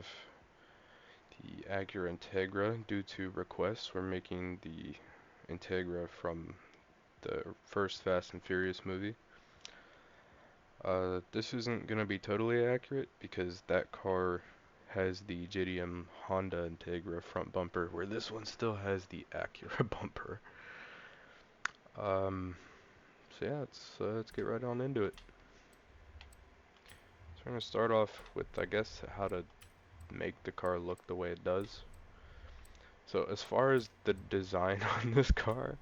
have the Acura Integra. Due to requests, we're making the Integra from the first Fast and Furious movie. This isn't gonna be totally accurate because that car has the JDM Honda Integra front bumper, where this one still has the Acura bumper. So yeah, let's get right on into it. So we're gonna start off with, I guess, how to make the car look the way it does. So as far as the design on this car,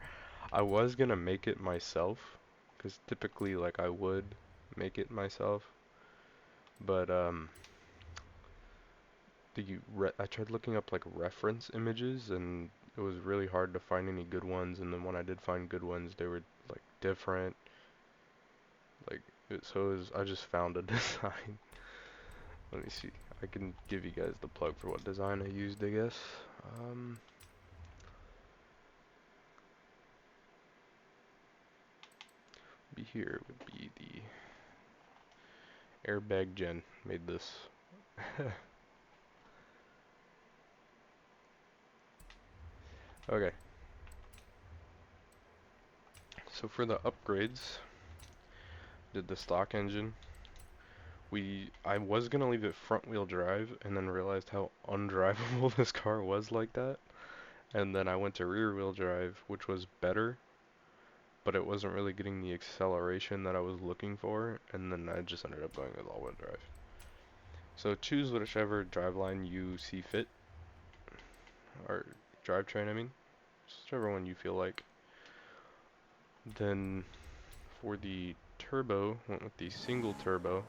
I was gonna make it myself, because typically like I would make it myself, but I tried looking up like reference images, and it was really hard to find any good ones, and then when I did find good ones, they were like different, like I just found a design. Let me see. I can give you guys the plug for what design I used, I guess. Um, be here would be the Airbag Gen made this. Okay. So for the upgrades, did the stock engine. I was gonna leave it front wheel drive and then realized how undrivable this car was like that. And then I went to rear wheel drive, which was better, but it wasn't really getting the acceleration that I was looking for, and then I just ended up going with all wheel drive. So choose whichever driveline you see fit, or drivetrain I mean, just whichever one you feel like. Then for the turbo, went with the single turbo.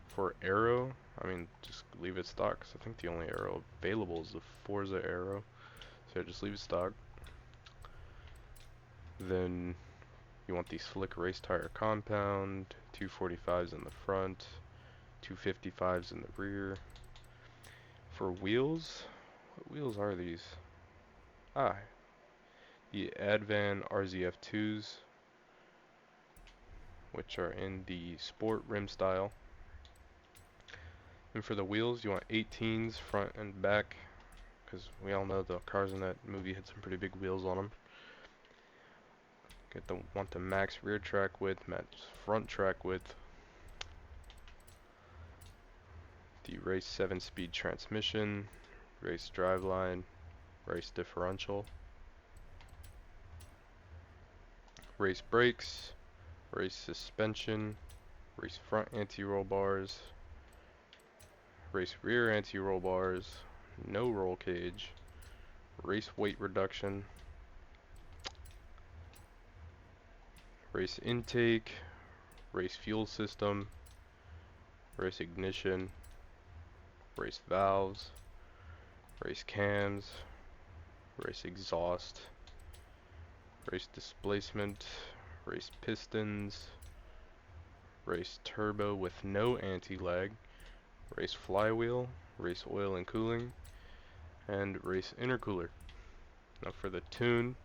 For aero, I mean, just leave it stock, 'cause I think the only aero available is the Forza aero. So just leave it stock. Then you want the slick race tire compound, 245s in the front, 255s in the rear. For wheels, what wheels are these? Ah, the Advan RZF2s, which are in the sport rim style. And for the wheels, you want 18s front and back, because we all know the cars in that movie had some pretty big wheels on them. Want the max rear track width, max front track width. The race 7-speed transmission, race driveline, race differential, race brakes, race suspension, race front anti-roll bars, race rear anti-roll bars, no roll cage, race weight reduction, race intake, race fuel system, race ignition, race valves, race cams, race exhaust, race displacement, race pistons, race turbo with no anti-lag, race flywheel, race oil and cooling, and race intercooler. Now for the tune,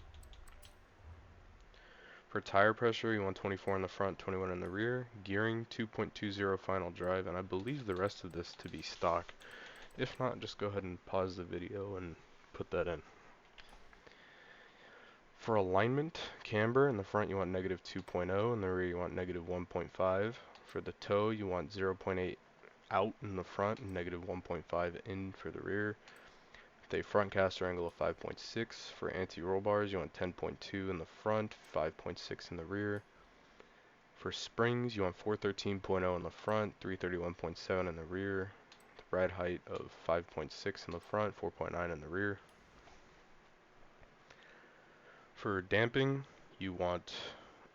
for tire pressure, you want 24 in the front, 21 in the rear. Gearing, 2.20 final drive, and I believe the rest of this to be stock. If not, just go ahead and pause the video and put that in. For alignment, camber, in the front you want negative 2.0, in the rear you want negative 1.5. For the toe, you want 0.8 out in the front and negative 1.5 in for the rear. With a front caster angle of 5.6. For anti-roll bars, you want 10.2 in the front, 5.6 in the rear. For springs, you want 413.0 in the front, 331.7 in the rear. The ride height of 5.6 in the front, 4.9 in the rear. For damping, you want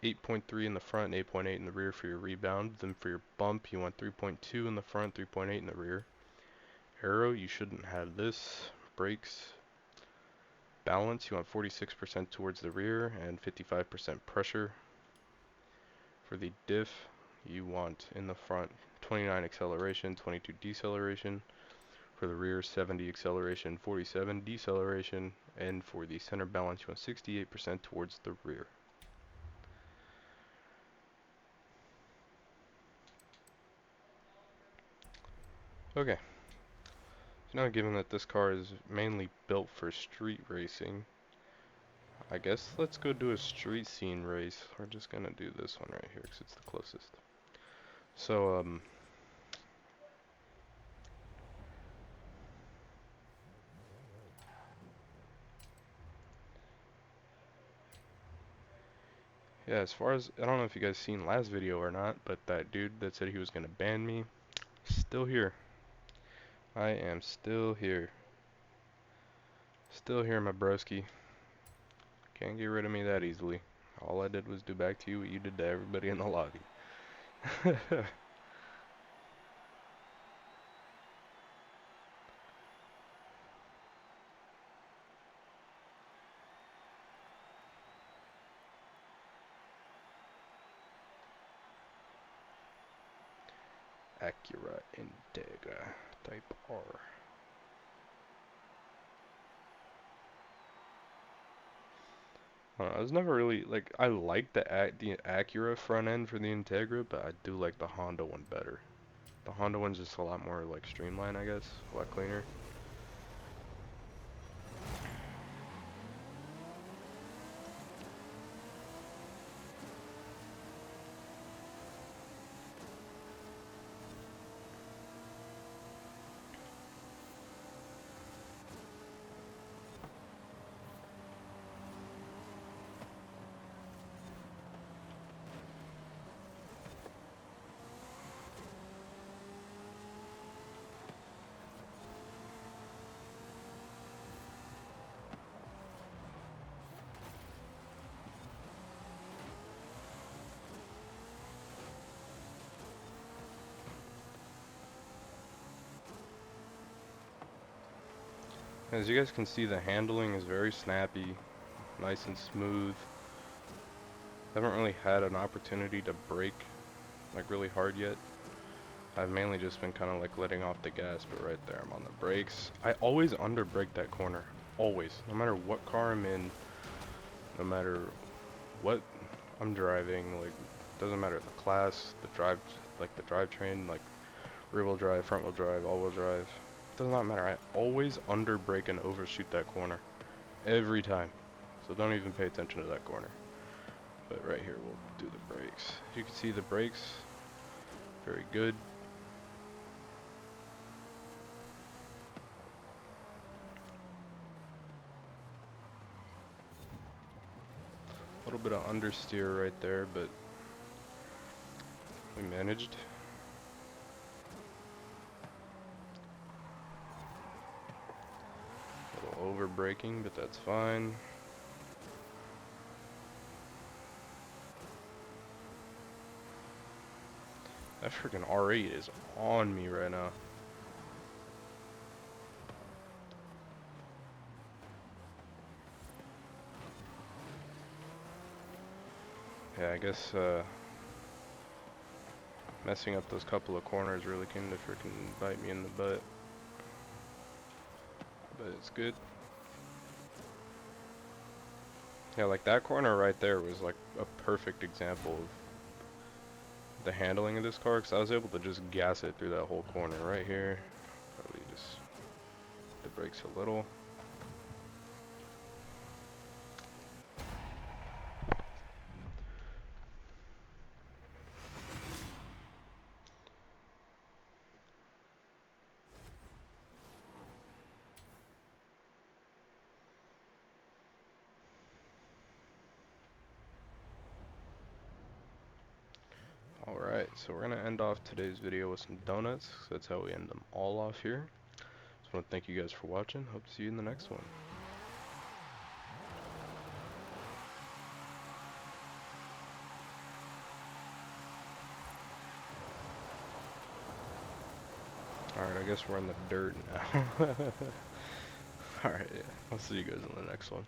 8.3 in the front and 8.8 in the rear for your rebound. Then for your bump, you want 3.2 in the front, 3.8 in the rear. Aero, you shouldn't have this. Brakes, balance, you want 46% towards the rear and 55% pressure. For the diff, you want in the front 29 acceleration, 22 deceleration. For the rear, 70 acceleration, 47 deceleration. And for the center balance, you want 68% towards the rear. Okay, so now given that this car is mainly built for street racing, I guess let's go do a street scene race. We're just gonna do this one right here because it's the closest. So, yeah, as far as, I don't know if you guys seen last video or not, but that dude that said he was gonna ban me, still here. I am still here. Still here, my broski. Can't get rid of me that easily. All I did was do back to you what you did to everybody in the lobby. Acura Integra Type R. I was never really like, I like the Acura front end for the Integra, but I do like the Honda one better. The Honda one's just a lot more like streamlined, I guess, a lot cleaner. As you guys can see, the handling is very snappy, nice and smooth. Haven't really had an opportunity to brake like really hard yet. I've mainly just been kind of like letting off the gas, but right there I'm on the brakes. I always under brake that corner, always, no matter what car I'm in, no matter what I'm driving, like doesn't matter the class, the drive, like the drivetrain, like rear wheel drive, front wheel drive, all wheel drive, does not matter. I always under brake and overshoot that corner every time, so don't even pay attention to that corner. But right here we'll do the brakes. You can see the brakes, very good. A little bit of understeer right there, but we managed. A little over braking, but that's fine. That freaking R8 is on me right now. Yeah, I guess messing up those couple of corners really came to freaking bite me in the butt. But it's good. Yeah, like that corner right there was like a perfect example of the handling of this car, because I was able to just gas it through that whole corner right here. Probably just the brakes a little. Alright, so we're going to end off today's video with some donuts. That's how we end them all off here. Just want to thank you guys for watching. Hope to see you in the next one. Alright, I guess we're in the dirt now. Alright, yeah. I'll see you guys in the next one.